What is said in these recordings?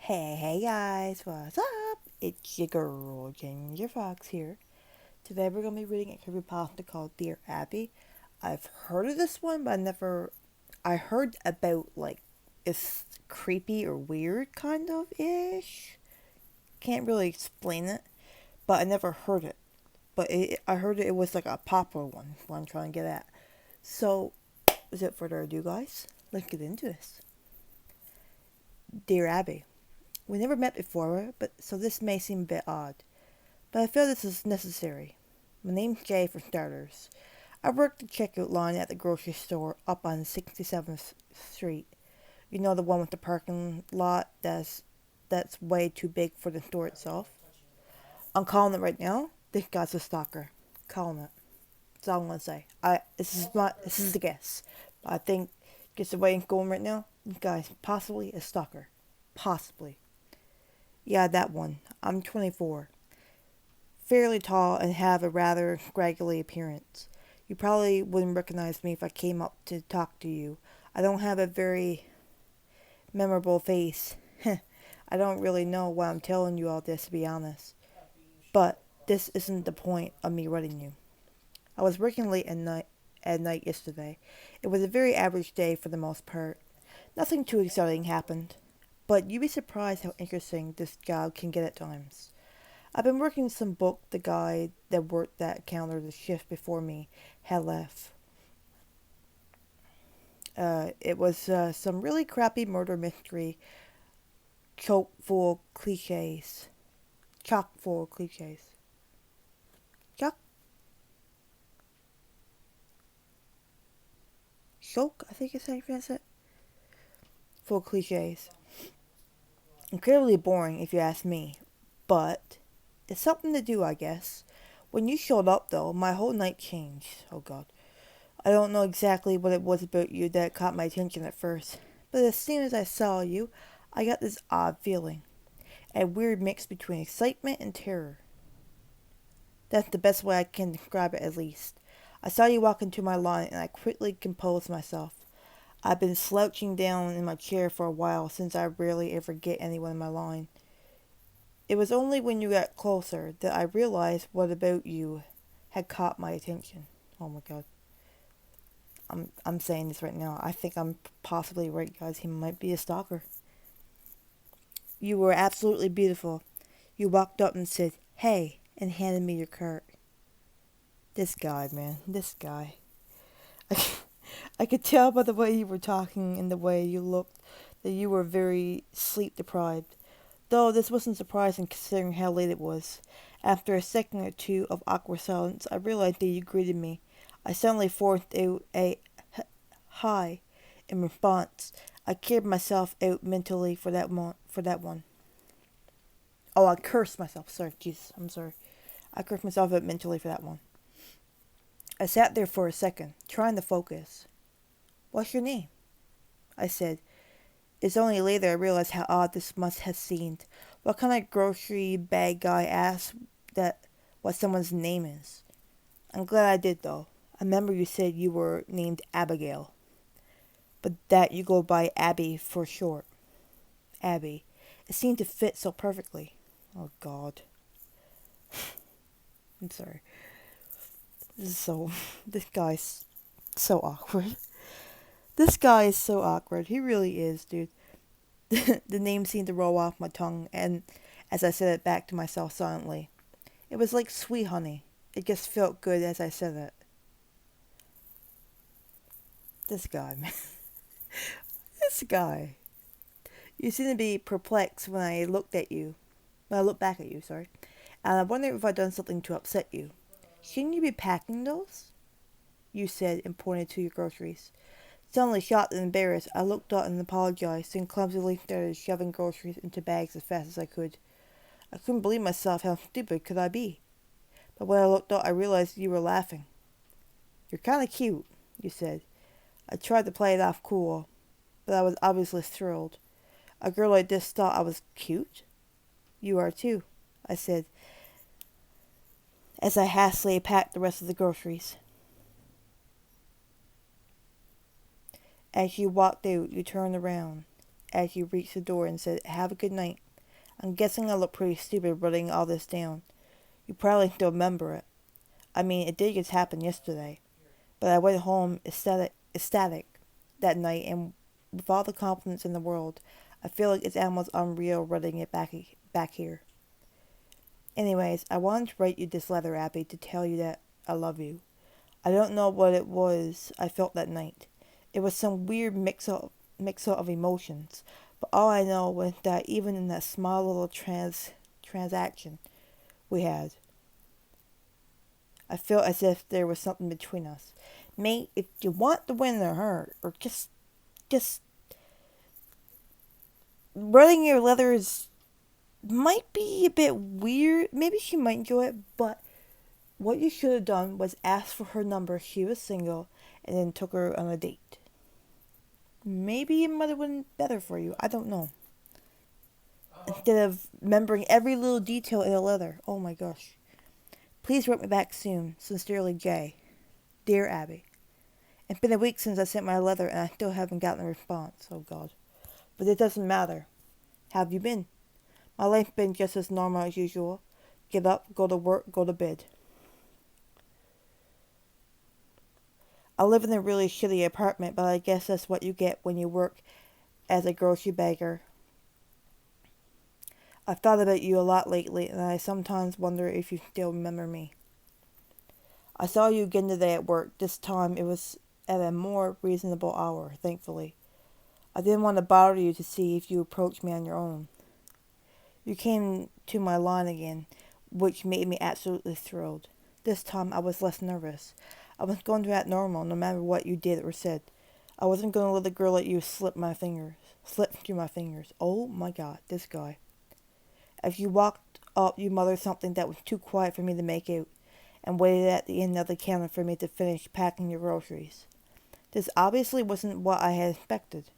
Hey guys, what's up? It's your girl Ginger Fox here. Today we're gonna be reading a creepypasta called Dear Abby. I've heard of this one, but I heard about it's creepy or weird kind of ish. Can't really explain it, but I never heard it. I heard it was like a popular one. What I'm trying to get at. So, without further ado, guys, let's get into this. Dear Abby. We never met before, but so this may seem a bit odd. But I feel this is necessary. My name's Jay for starters. I work the checkout line at the grocery store up on 67th Street. You know, the one with the parking lot that's way too big for the store itself. I'm calling it right now. This guy's a stalker. Calling it. That's all I'm gonna say. This is the guess. I think just the way it's going right now, this guy's possibly a stalker. Possibly. Yeah, that one. I'm 24. Fairly tall and have a rather scraggly appearance. You probably wouldn't recognize me if I came up to talk to you. I don't have a very memorable face. I don't really know why I'm telling you all this, to be honest. But this isn't the point of me writing you. I was working late at night yesterday. It was a very average day for the most part. Nothing too exciting happened. But you'd be surprised how interesting this job can get at times. I've been working some book the guy that worked that counter the shift before me had left. It was some really crappy murder mystery, chock full of cliches. Chock full of cliches. Chock? Choke, I think is how you pronounce it. Full of cliches. Incredibly boring, if you ask me. But it's something to do, I guess. When you showed up, though, my whole night changed. Oh, God. I don't know exactly what it was about you that caught my attention at first, but as soon as I saw you, I got this odd feeling. A weird mix between excitement and terror. That's the best way I can describe it, at least. I saw you walk into my lawn and I quickly composed myself. I've been slouching down in my chair for a while since I rarely ever get anyone in my line. It was only when you got closer that I realized what about you had caught my attention. Oh my god. I'm saying this right now. I think I'm possibly right, guys. He might be a stalker. You were absolutely beautiful. You walked up and said, "Hey," and handed me your card. This guy, man. This guy. I, I could tell by the way you were talking and the way you looked that you were very sleep deprived. Though this wasn't surprising considering how late it was. After a second or two of awkward silence, I realized that you greeted me. I suddenly forced out a hi in response. I carried myself out mentally for that one. Oh, I cursed myself. Sorry, Jesus, I'm sorry. I cursed myself out mentally for that one. I sat there for a second, trying to focus. "What's your name?" I said. It's only later I realized how odd this must have seemed. What kind of grocery bag guy asks that what someone's name is? I'm glad I did, though. I remember you said you were named Abigail, but that you go by Abby for short. Abby. It seemed to fit so perfectly. Oh, God. I'm sorry. This guy's so awkward. This guy is so awkward. He really is, dude. The name seemed to roll off my tongue, and as I said it back to myself silently, it was like sweet honey. It just felt good as I said it. This guy, man. This guy. You seemed to be perplexed when I looked at you. When I looked back at you, sorry. And I wondered if I'd done something to upset you. Shouldn't you be packing those? You said, and pointed to your groceries. Suddenly shocked and embarrassed, I looked up and apologized, then clumsily started shoving groceries into bags as fast as I could. I couldn't believe myself. How stupid could I be? But when I looked up, I realized you were laughing. You're kind of cute, you said. I tried to play it off cool, but I was obviously thrilled. A girl like this thought I was cute? You are too, I said, as I hastily packed the rest of the groceries. As you walked out, you turned around, as you reached the door and said, "Have a good night." I'm guessing I look pretty stupid writing all this down. You probably don't remember it. I mean, it did just happen yesterday. But I went home ecstatic that night, and with all the confidence in the world, I feel like it's almost unreal writing it back here. Anyways, I wanted to write you this letter, Abby, to tell you that I love you. I don't know what it was I felt that night. It was some weird mix up of emotions, but all I know was that even in that small little transaction we had, I felt as if there was something between us. Mate, if you want to win or just writing your letters might be a bit weird. Maybe she might enjoy it, but what you should have done was ask for her number. She was single, and then took her on a date. Maybe it might have been better for you. I don't know. Instead of remembering every little detail in a letter. Oh my gosh. Please write me back soon. Sincerely, Jay. Dear Abby. It's been a week since I sent my letter, and I still haven't gotten a response. Oh God. But it doesn't matter. How have you been? My life's been just as normal as usual. Get up, go to work, go to bed. I live in a really shitty apartment, but I guess that's what you get when you work as a grocery bagger. I've thought about you a lot lately, and I sometimes wonder if you still remember me. I saw you again today at work. This time it was at a more reasonable hour, thankfully. I didn't want to bother you to see if you approached me on your own. You came to my line again, which made me absolutely thrilled. This time I was less nervous. I was going to act normal no matter what you did or said. I wasn't going to let a girl like you slip through my fingers. Oh my God, this guy. As you walked up, you muttered something that was too quiet for me to make out, and waited at the end of the counter for me to finish packing your groceries. This obviously wasn't what I had expected.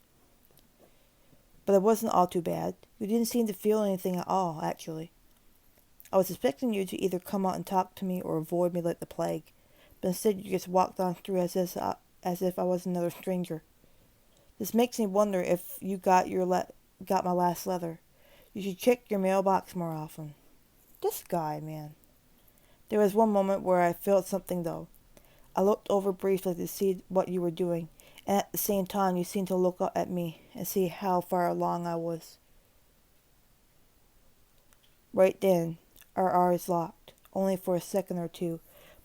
But it wasn't all too bad. You didn't seem to feel anything at all, actually. I was expecting you to either come out and talk to me or avoid me like the plague, but instead you just walked on through as if I was another stranger. This makes me wonder if you got my last letter. You should check your mailbox more often. This guy, man. There was one moment where I felt something, though. I looked over briefly to see what you were doing, and at the same time you seemed to look up at me and see how far along I was. Right then, our eyes locked, only for a second or two,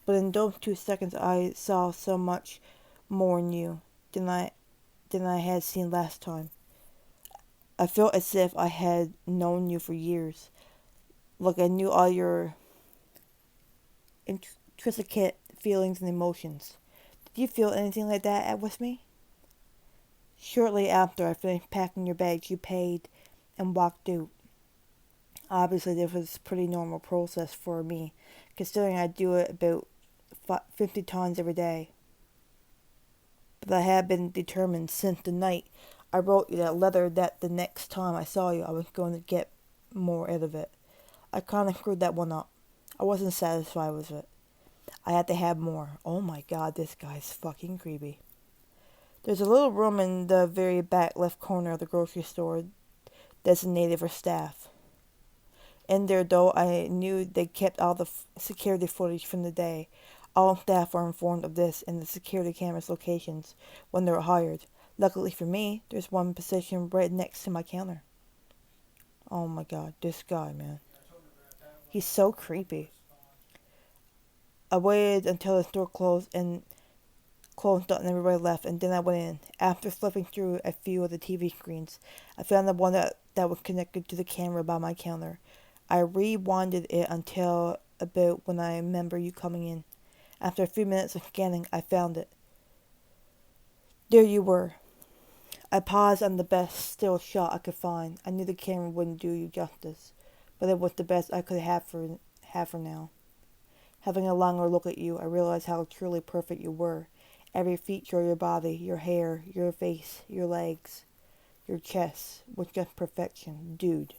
but in those 2 seconds I saw so much more in you than I had seen last time. I felt as if I had known you for years, like I knew all your intricate feelings and emotions. Did you feel anything like that with me? Shortly after I finished packing your bags, you paid and walked out. Obviously, this was a pretty normal process for me, considering I do it about 50 times every day. But I had been determined since the night I wrote you that letter that the next time I saw you, I was going to get more out of it. I kind of screwed that one up. I wasn't satisfied with it. I had to have more. Oh my God, this guy's fucking creepy. There's a little room in the very back left corner of the grocery store designated for staff. In there, though, I knew they kept all the security footage from the day. All staff are informed of this and the security cameras locations when they're hired. Luckily for me, there's one position right next to my counter. Oh my God, this guy, man. He's so creepy. I waited until the store closed and everybody left, and then I went in. After flipping through a few of the TV screens, I found the one that was connected to the camera by my counter. I rewinded it until about when I remember you coming in. After a few minutes of scanning, I found it. There you were. I paused on the best still shot I could find. I knew the camera wouldn't do you justice, but it was the best I could have for now. Having a longer look at you, I realized how truly perfect you were. Every feature of your body, your hair, your face, your legs, your chest was just perfection. Dude,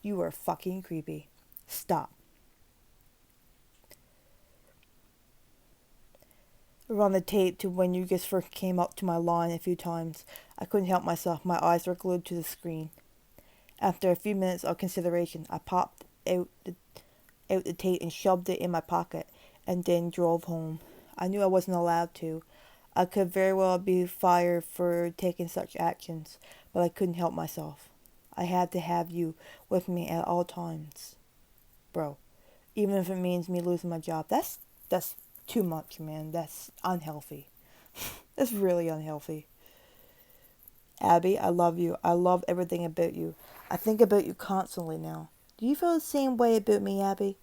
you are fucking creepy. Stop. Run the tape to when you just first came up to my line a few times. I couldn't help myself. My eyes were glued to the screen. After a few minutes of consideration, I popped out the tape and shoved it in my pocket, and then drove home. I knew I wasn't allowed to. I could very well be fired for taking such actions, but I couldn't help myself. I had to have you with me at all times, bro. Even if it means me losing my job. That's too much, man. That's unhealthy. That's really unhealthy. Abby, I love you. I love everything about you. I think about you constantly now. Do you feel the same way about me, Abby?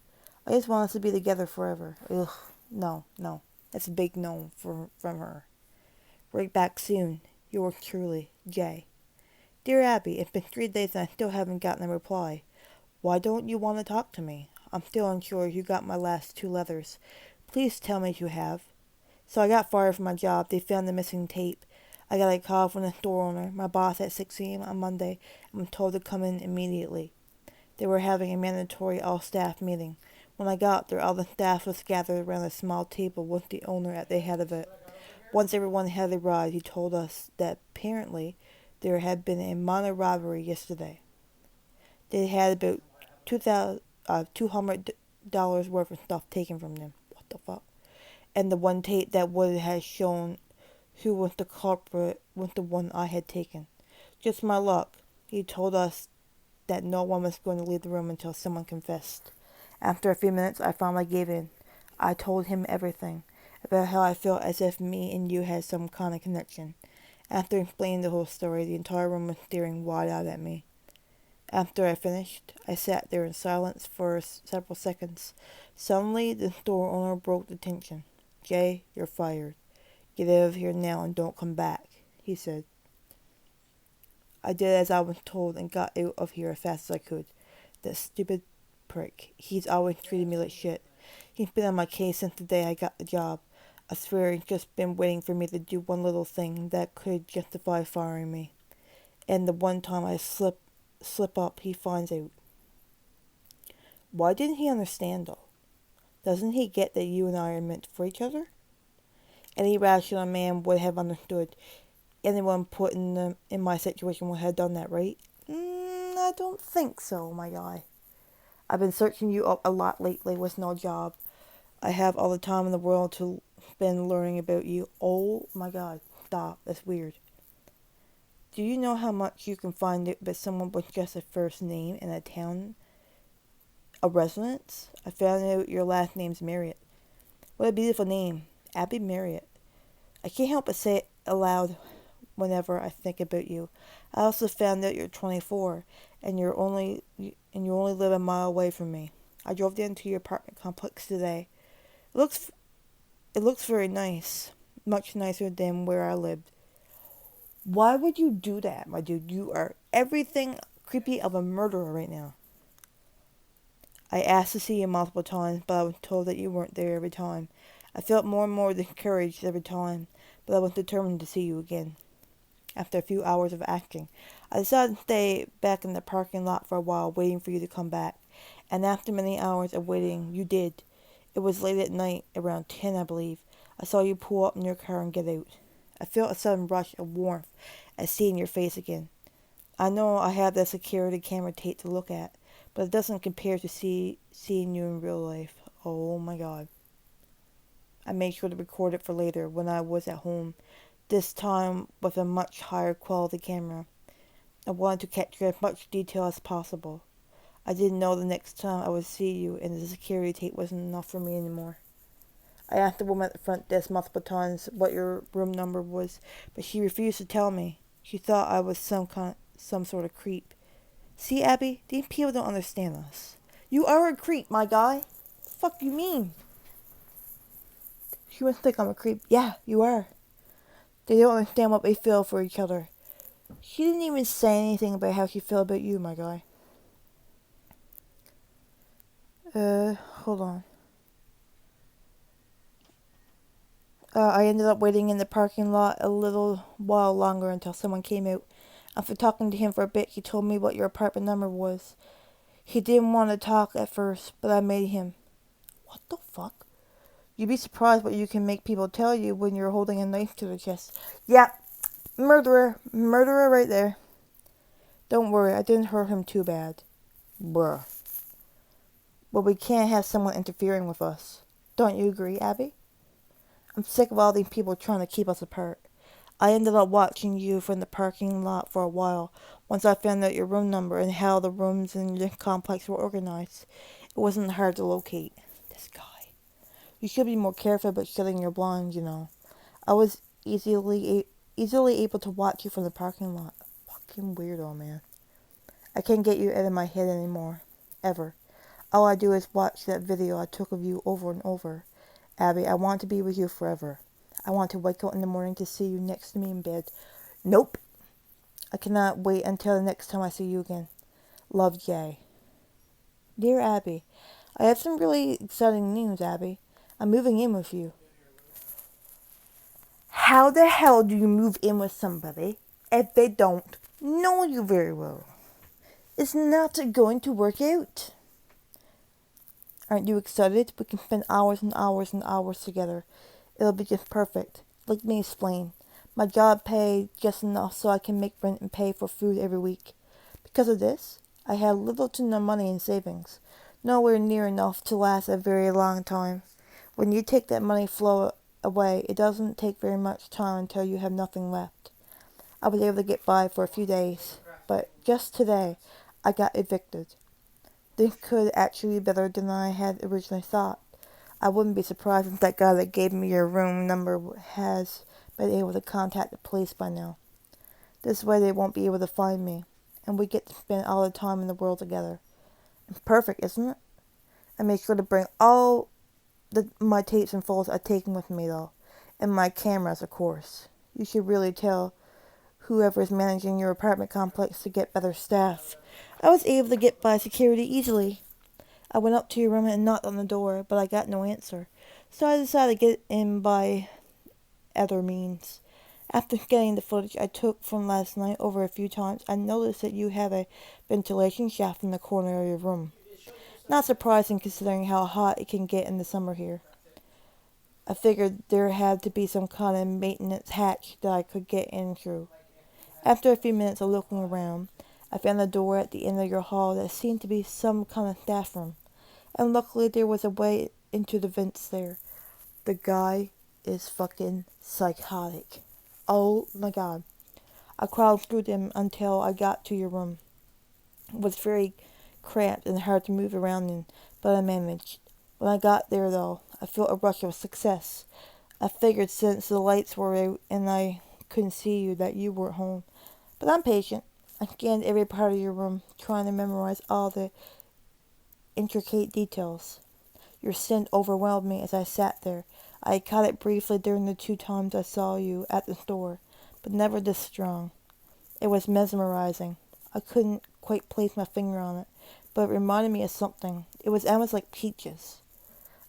I just want us to be together forever. Ugh, no, no. That's a big no from her. Right back soon. Yours truly, Jay. Dear Abby, it's been 3 days and I still haven't gotten a reply. Why don't you want to talk to me? I'm still unsure if you got my last 2 letters. Please tell me if you have. So I got fired from my job. They found the missing tape. I got a call from the store owner, my boss, at 6 a.m. on Monday. I'm told to come in immediately. They were having a mandatory all-staff meeting. When I got there, all the staff was gathered around a small table with the owner at the head of it. Once everyone had arrived, he told us that apparently there had been a minor robbery yesterday. They had about $200 worth of stuff taken from them. What the fuck? And the one tape that would have shown who was the culprit was the one I had taken. Just my luck. He told us that no one was going to leave the room until someone confessed. After a few minutes, I finally gave in. I told him everything, about how I felt as if me and you had some kind of connection. After explaining the whole story, the entire room was staring wide-eyed at me. After I finished, I sat there in silence for several seconds. Suddenly, the store owner broke the tension. Jay, you're fired. Get out of here now and don't come back, he said. I did as I was told and got out of here as fast as I could. That stupid prick. He's always treated me like shit. He's been on my case since the day I got the job. I swear he's just been waiting for me to do one little thing that could justify firing me. And the one time I slip up, he finds out. Why didn't he understand, though? Doesn't he get that you and I are meant for each other? Any rational man would have understood. Anyone put in my situation would have done that, right? I don't think so, my guy. I've been searching you up a lot lately with no job. I have all the time in the world to spend learning about you. Oh my god, stop. That's weird. Do you know how much you can find out about someone with just a first name and a town, a residence? I found out your last name's Marriott. What a beautiful name. Abby Marriott. I can't help but say it aloud whenever I think about you. I also found out you're 24 and you only live a mile away from me. I drove down to your apartment complex today. It looks very nice, much nicer than where I lived. Why would you do that, my dude? You are everything creepy of a murderer right now. I asked to see you multiple times, but I was told that you weren't there every time. I felt more and more discouraged every time, but I was determined to see you again. After a few hours of acting, I decided to stay back in the parking lot for a while, waiting for you to come back. And after many hours of waiting, you did. It was late at night, around 10, I believe. I saw you pull up in your car and get out. I felt a sudden rush of warmth at seeing your face again. I know I have the security camera tape to look at, but it doesn't compare to seeing you in real life. Oh my god. I made sure to record it for later when I was at home, this time with a much higher quality camera. I wanted to capture as much detail as possible. I didn't know the next time I would see you, and the security tape wasn't enough for me anymore. I asked the woman at the front desk multiple times what your room number was, but she refused to tell me. She thought I was some sort of creep. See, Abby, these people don't understand us. You are a creep, my guy. The fuck you mean? She must think I'm a creep. Yeah, you are. They don't understand what we feel for each other. She didn't even say anything about how she felt about you, my guy. Hold on. I ended up waiting in the parking lot a little while longer until someone came out. After talking to him for a bit, he told me what your apartment number was. He didn't want to talk at first, but I made him. What the fuck? You'd be surprised what you can make people tell you when you're holding a knife to their chest. Yep, murderer. Murderer right there. Don't worry, I didn't hurt him too bad. Bruh. But we can't have someone interfering with us. Don't you agree, Abby? I'm sick of all these people trying to keep us apart. I ended up watching you from the parking lot for a while once I found out your room number and how the rooms in your complex were organized. It wasn't hard to locate. This guy. You should be more careful about shutting your blinds, you know. I was easily able to watch you from the parking lot. Fucking weirdo, man. I can't get you out of my head anymore. Ever. All I do is watch that video I took of you over and over. Abby, I want to be with you forever. I want to wake up in the morning to see you next to me in bed. Nope. I cannot wait until the next time I see you again. Love, Jay. Dear Abby, I have some really exciting news, Abby. I'm moving in with you. How the hell do you move in with somebody if they don't know you very well? It's not going to work out. Aren't you excited? We can spend hours and hours and hours together. It'll be just perfect. Let me explain. My job paid just enough so I can make rent and pay for food every week. Because of this, I had little to no money in savings. Nowhere near enough to last a very long time. When you take that money flow away, it doesn't take very much time until you have nothing left. I was able to get by for a few days, but just today, I got evicted. This could actually be better than I had originally thought. I wouldn't be surprised if that guy that gave me your room number has been able to contact the police by now. This way they won't be able to find me, and we get to spend all the time in the world together. Perfect, isn't it? I made sure to bring all my tapes and photos I've taken with me, though, and my cameras, of course. You should really tell whoever is managing your apartment complex to get better staff. I was able to get by security easily. I went up to your room and knocked on the door, but I got no answer, so I decided to get in by other means. After getting the footage I took from last night over a few times, I noticed that you have a ventilation shaft in the corner of your room. Not surprising considering how hot it can get in the summer here. I figured there had to be some kind of maintenance hatch that I could get in through. After a few minutes of looking around, I found a door at the end of your hall that seemed to be some kind of staff room, and luckily there was a way into the vents there. The guy is fucking psychotic. Oh my god. I crawled through them until I got to your room. It was very cramped and hard to move around in, but I managed. When I got there, though, I felt a rush of success. I figured since the lights were out and I couldn't see you that you weren't home. But I'm patient. I scanned every part of your room, trying to memorize all the intricate details. Your scent overwhelmed me as I sat there. I caught it briefly during the 2 times I saw you at the store, but never this strong. It was mesmerizing. I couldn't quite place my finger on it, but it reminded me of something. It was almost like peaches.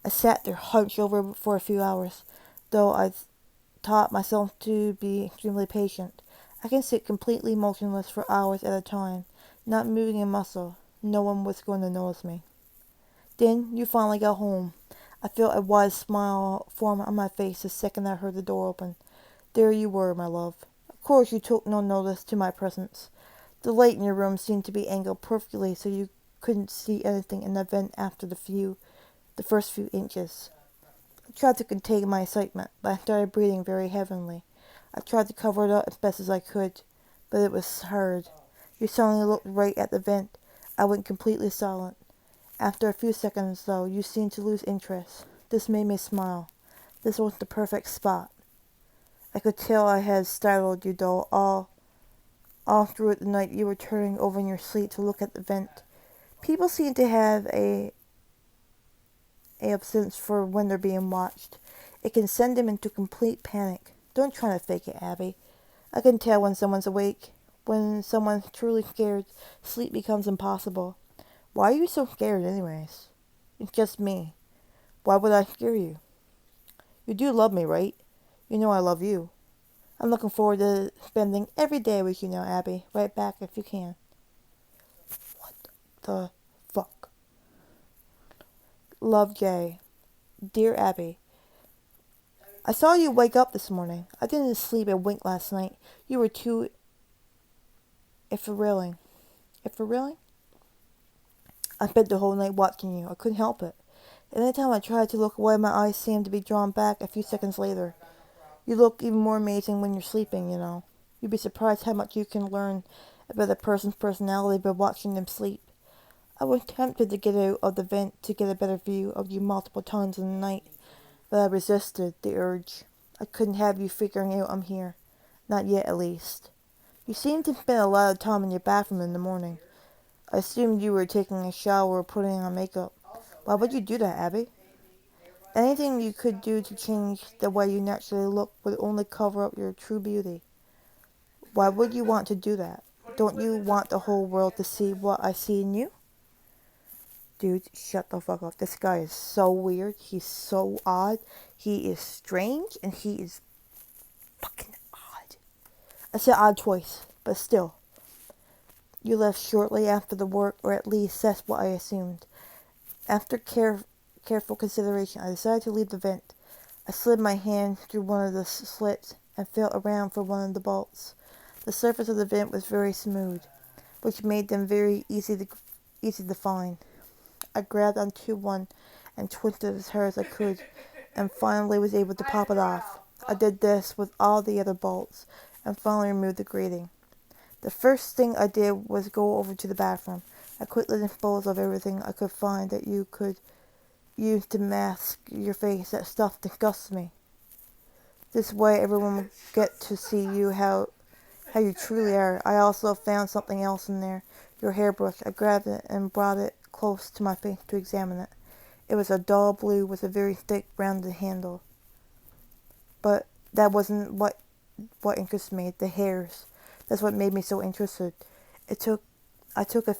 I sat there hunched over for a few hours, though I taught myself to be extremely patient. I can sit completely motionless for hours at a time, not moving a muscle. No one was going to notice me. Then you finally got home. I felt a wide smile form on my face the second I heard the door open. There you were, my love. Of course you took no notice to my presence. The light in your room seemed to be angled perfectly so you couldn't see anything in the vent after the first few inches. I tried to contain my excitement, but I started breathing very heavily. I tried to cover it up as best as I could, but it was hard. You suddenly looked right at the vent. I went completely silent. After a few seconds, though, you seemed to lose interest. This made me smile. This was the perfect spot. I could tell I had startled you, though. All through the night you were turning over in your sleep to look at the vent. People seem to have a absence for when they're being watched. It can send them into complete panic. Don't try to fake it, Abby. I can tell when someone's awake. When someone's truly scared, sleep becomes impossible. Why are you so scared anyways? It's just me. Why would I scare you? You do love me, right? You know I love you. I'm looking forward to spending every day with you now, Abby. Right back if you can. What the fuck? Love, Jay. Dear Abby, I saw you wake up this morning. I didn't sleep a wink last night. You were too If-reeling. If-reeling? I spent the whole night watching you. I couldn't help it. And anytime I tried to look away, my eyes seemed to be drawn back a few seconds later. You look even more amazing when you're sleeping, you know. You'd be surprised how much you can learn about a person's personality by watching them sleep. I was tempted to get out of the vent to get a better view of you multiple times in the night, but I resisted the urge. I couldn't have you figuring out I'm here. Not yet, at least. You seem to spend a lot of time in your bathroom in the morning. I assumed you were taking a shower or putting on makeup. Why would you do that, Abby? Anything you could do to change the way you naturally look would only cover up your true beauty. Why would you want to do that? Don't you want the whole world to see what I see in you? Dude, shut the fuck up. This guy is so weird. He's so odd. He is strange and he is fucking odd. I said odd twice, but still. You left shortly after the work, or at least that's what I assumed. After careful consideration, I decided to leave the vent. I slid my hand through one of the slits and felt around for one of the bolts. The surface of the vent was very smooth, which made them very easy to find. I grabbed onto one and twisted as hard as I could, and finally was able to pop it off. I did this with all the other bolts, and finally removed the grating. The first thing I did was go over to the bathroom. I quickly disposed of everything I could find that you could use to mask your face. That stuff disgusts me. This way everyone will get to see you how you truly are. I also found something else in there. Your hairbrush. I grabbed it and brought it close to my face to examine it. It was a dull blue with a very thick rounded handle. But that wasn't what interested me. The hairs. That's what made me so interested. I took a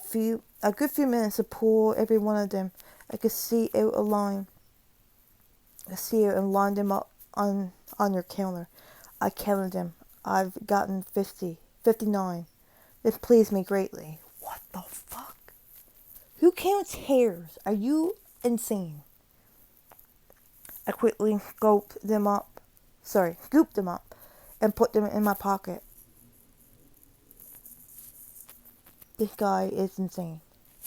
good few minutes to pull every one of them. I could see out a line. I see it and lined them up on your counter. I counted them. I've gotten 59. This pleased me greatly. What the fuck? Who counts hairs? Are you insane? I quickly scooped them up, and put them in my pocket. This guy is insane.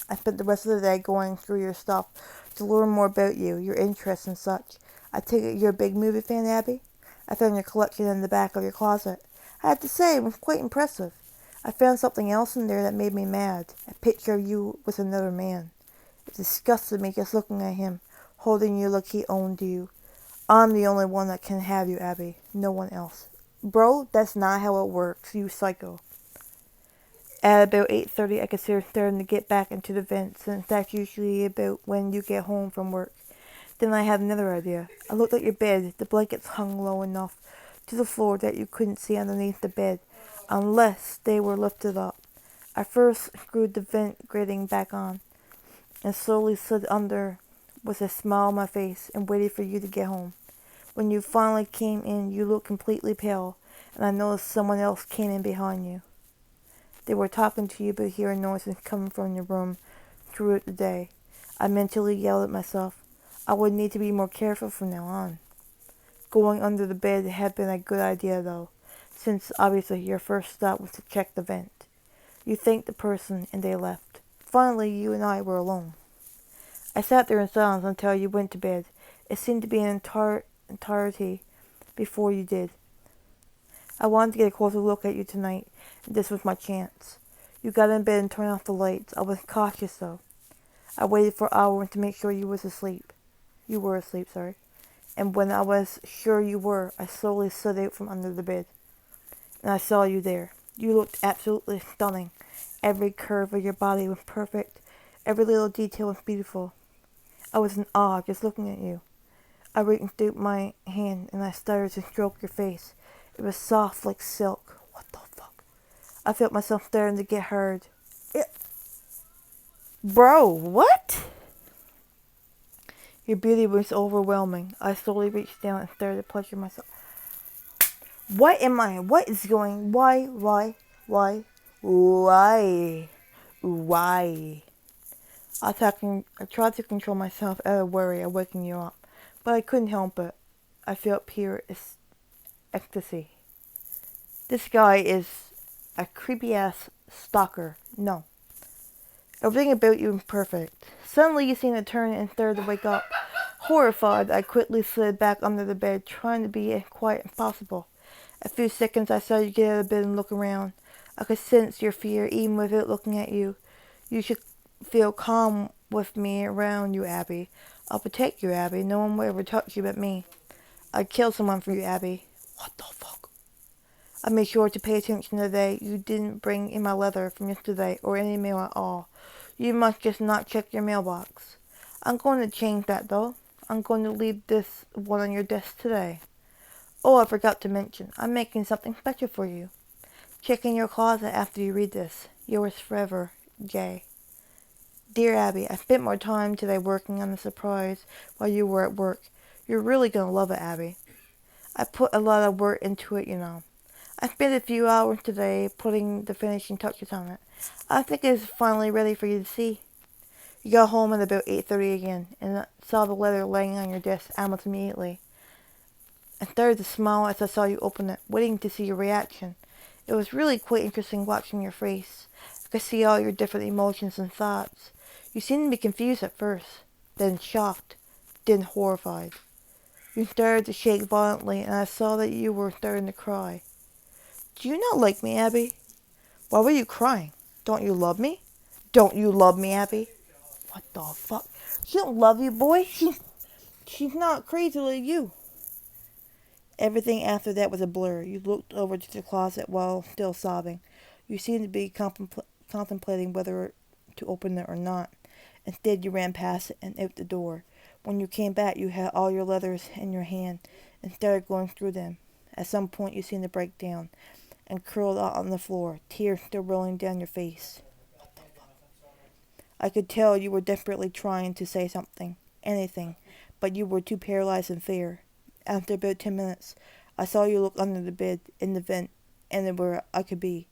I spent the rest of the day going through your stuff to learn more about you, your interests and such. I take it you're a big movie fan, Abby? I found your collection in the back of your closet. I have to say, it was quite impressive. I found something else in there that made me mad. A picture of you with another man. It disgusted me just looking at him, holding you like he owned you. I'm the only one that can have you, Abby. No one else. Bro, that's not how it works, you psycho. At about 8:30, I considered starting to get back into the vent, since that's usually about when you get home from work. Then I had another idea. I looked at your bed. The blankets hung low enough to the floor that you couldn't see underneath the bed, unless they were lifted up. I first screwed the vent grating back on, and slowly slid under with a smile on my face and waited for you to get home. When you finally came in, you looked completely pale, and I noticed someone else came in behind you. They were talking to you, but hearing noises coming from your room throughout the day. I mentally yelled at myself. I would need to be more careful from now on. Going under the bed had been a good idea, though, since obviously your first stop was to check the vent. You thanked the person, and they left. Finally, you and I were alone. I sat there in silence until you went to bed. It seemed to be an entirety before you did. I wanted to get a closer look at you tonight, and this was my chance. You got in bed and turned off the lights. I was cautious, though. I waited for hours to make sure you were asleep. And when I was sure you were, I slowly slid out from under the bed. And I saw you there. You looked absolutely stunning. Every curve of your body was perfect. Every little detail was beautiful. I was in awe just looking at you. I reached out my hand and I started to stroke your face. It was soft like silk. What the fuck? I felt myself starting to get hard. Bro, what? Your beauty was overwhelming. I slowly reached down and started to pleasure myself. What am I? What is going? Why? I tried to control myself out of worry of waking you up, but I couldn't help it. I felt pure ecstasy. This guy is a creepy ass stalker. No. Everything about you is perfect. Suddenly you seem to turn and stare to wake up. Horrified, I quickly slid back under the bed, trying to be as quiet as possible. A few seconds I saw you get out of bed and look around. I could sense your fear even without looking at you. You should feel calm with me around you, Abby. I'll protect you, Abby. No one will ever touch you but me. I'd kill someone for you, Abby. What the fuck? I made sure to pay attention today. You didn't bring in my letter from yesterday or any mail at all. You must just not check your mailbox. I'm going to change that though. I'm going to leave this one on your desk today. Oh, I forgot to mention, I'm making something special for you. Check in your closet after you read this. Yours forever, Jay. Dear Abby, I spent more time today working on the surprise while you were at work. You're really going to love it, Abby. I put a lot of work into it, you know. I spent a few hours today putting the finishing touches on it. I think it's finally ready for you to see. You got home at about 8:30 again, and I saw the letter laying on your desk almost immediately. I started to smile as I saw you open it, waiting to see your reaction. It was really quite interesting watching your face. I could see all your different emotions and thoughts. You seemed to be confused at first, then shocked, then horrified. You started to shake violently, and I saw that you were starting to cry. Do you not like me, Abby? Why were you crying? Don't you love me? Don't you love me, Abby? What the fuck? She don't love you, boy. She's not crazy like you. Everything after that was a blur. You looked over to the closet while still sobbing. You seemed to be contemplating whether to open it or not. Instead, you ran past it and out the door. When you came back, you had all your letters in your hand and started going through them. At some point, you seemed to break down and curled out on the floor, tears still rolling down your face. I could tell you were desperately trying to say something, anything, but you were too paralyzed in fear. After about 10 minutes, I saw you look under the bed, in the vent, and where I could be.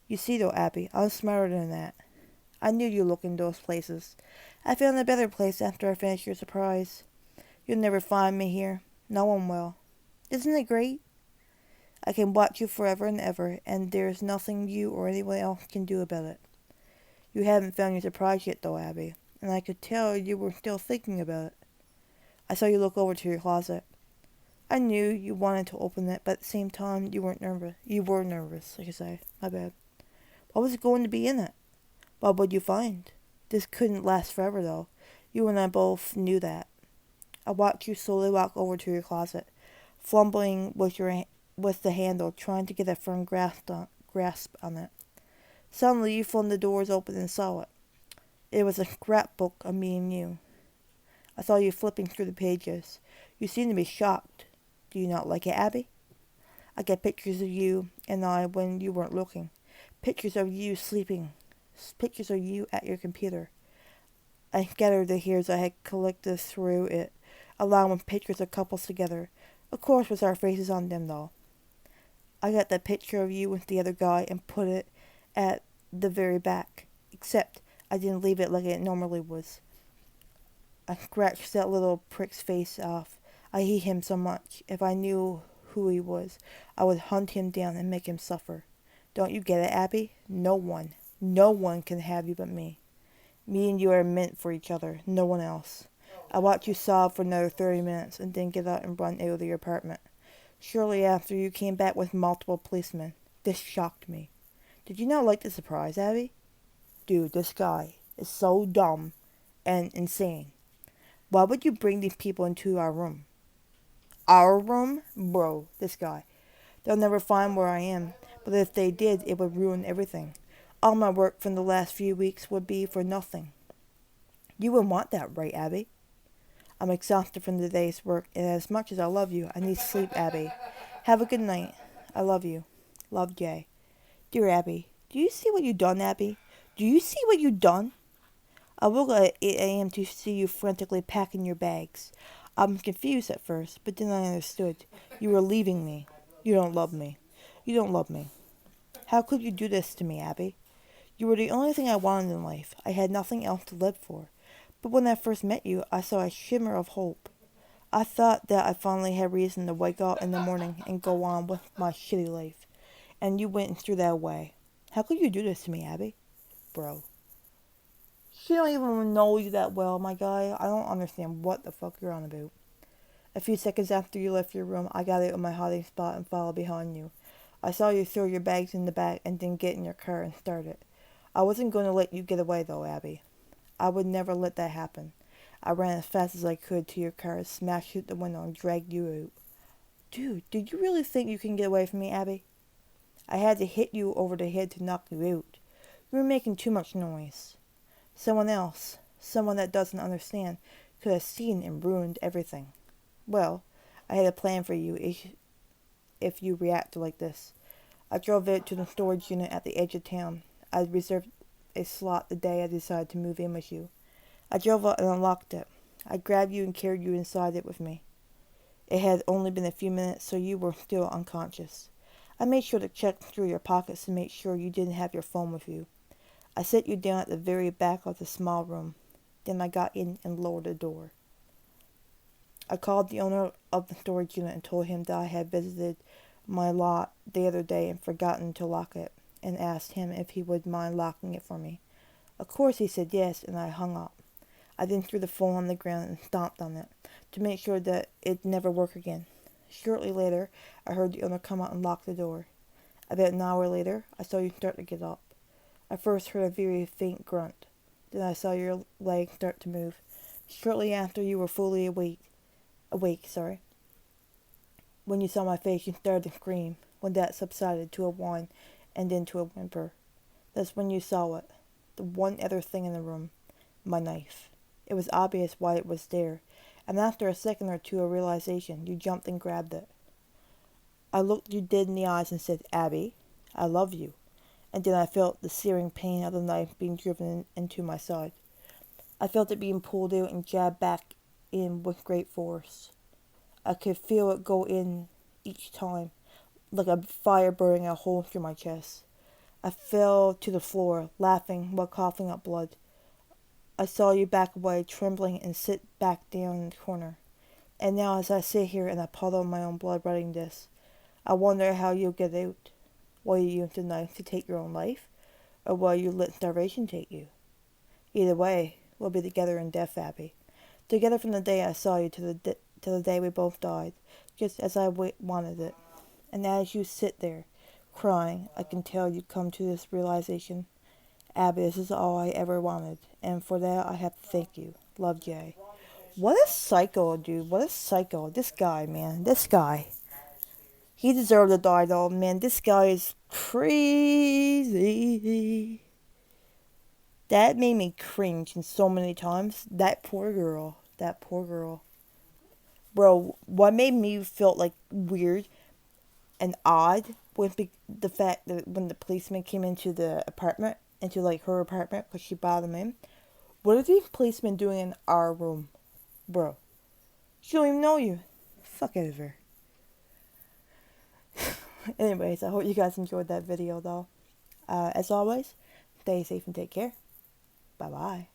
You see though, Abby, I was smarter than that. I knew you'd look in those places. I found a better place after I finished your surprise. You'll never find me here. No one will. Isn't it great? I can watch you forever and ever, and there's nothing you or anyone else can do about it. You haven't found your surprise yet, though, Abby, and I could tell you were still thinking about it. I saw you look over to your closet. I knew you wanted to open it, but at the same time, you weren't nervous. You were nervous, I should say. My bad. What was going to be in it? What would you find? This couldn't last forever, though. You and I both knew that. I watched you slowly walk over to your closet, fumbling with the handle, trying to get a firm grasp on it. Suddenly, you flung the doors open and saw it. It was a scrapbook of me and you. I saw you flipping through the pages. You seemed to be shocked. Do you not like it, Abby? I got pictures of you and I when you weren't looking. Pictures of you sleeping. Pictures of you at your computer. I gathered the hairs I had collected through it, along with pictures of couples together. Of course with our faces on them, though. I got that picture of you with the other guy and put it at the very back. Except I didn't leave it like it normally was. I scratched that little prick's face off. I hate him so much. If I knew who he was, I would hunt him down and make him suffer. Don't you get it, Abby? No one can have you but me. Me and you are meant for each other, no one else. I watched you sob for another 30 minutes and then get up and run out of your apartment. Shortly after, you came back with multiple policemen. This shocked me. Did you not like the surprise, Abby? Dude, this guy is so dumb and insane. Why would you bring these people into our room? Our room? Bro, this guy. They'll never find where I am, but if they did, it would ruin everything. All my work from the last few weeks would be for nothing. You wouldn't want that, right, Abby? I'm exhausted from the day's work, and as much as I love you, I need sleep, Abby. Have a good night. I love you. Love, Jay. Dear Abby, do you see what you done, Abby? Do you see what you done? I woke up at 8 a.m. to see you frantically packing your bags. I was confused at first, but then I understood. You were leaving me. You don't love me. You don't love me. How could you do this to me, Abby? You were the only thing I wanted in life. I had nothing else to live for. But when I first met you, I saw a shimmer of hope. I thought that I finally had reason to wake up in the morning and go on with my shitty life. And you went and threw that away. How could you do this to me, Abby? Bro. She don't even know you that well, my guy. I don't understand what the fuck you're on about. A few seconds after you left your room, I got out of my hiding spot and followed behind you. I saw you throw your bags in the back and then get in your car and start it. I wasn't going to let you get away though, Abby. I would never let that happen. I ran as fast as I could to your car, smashed through the window, and dragged you out. Dude, did you really think you can get away from me, Abby? I had to hit you over the head to knock you out. You were making too much noise. Someone else, someone that doesn't understand, could have seen and ruined everything. Well, I had a plan for you if you react like this. I drove out to the storage unit at the edge of town. I reserved a slot the day I decided to move in with you. I drove up and unlocked it. I grabbed you and carried you inside it with me. It had only been a few minutes, so you were still unconscious. I made sure to check through your pockets to make sure you didn't have your phone with you. I set you down at the very back of the small room. Then I got in and lowered the door. I called the owner of the storage unit and told him that I had visited my lot the other day and forgotten to lock it, and asked him if he would mind locking it for me. Of course he said yes, and I hung up. I then threw the phone on the ground and stomped on it, to make sure that it'd never work again. Shortly later, I heard the owner come out and lock the door. About an hour later, I saw you start to get up. I first heard a very faint grunt. Then I saw your leg start to move. Shortly after, you were fully awake. When you saw my face, you started to scream. When that subsided to a whine and then to a whimper. That's when you saw it. The one other thing in the room. My knife. It was obvious why it was there, and after a second or two of realization, you jumped and grabbed it. I looked you dead in the eyes and said, Abby, I love you. And then I felt the searing pain of the knife being driven into my side. I felt it being pulled out and jabbed back in with great force. I could feel it go in each time, like a fire burning a hole through my chest. I fell to the floor, laughing while coughing up blood. I saw you back away, trembling, and sit back down in the corner. And now as I sit here in a puddle of my own blood writing this, I wonder how you'll get out. Will you use the knife to take your own life, or will you let starvation take you? Either way, we'll be together in death, Abby. Together from the day I saw you to the day we both died, just as I wanted it. And as you sit there, crying, I can tell you come to this realization. Abby, this is all I ever wanted, and for that I have to thank you. Love, Jay. What a psycho, dude. What a psycho. This guy, man. This guy. He deserved to die, though, man. This guy is crazy. That made me cringe in so many times. That poor girl. That poor girl. Bro, what made me feel like weird and odd was the fact that when the policeman came into the apartment, into like her apartment, because she brought him in, what are these policemen doing in our room? Bro, she don't even know you. Fuck out of her. Anyways, I hope you guys enjoyed that video though. As always, stay safe and take care. Bye bye.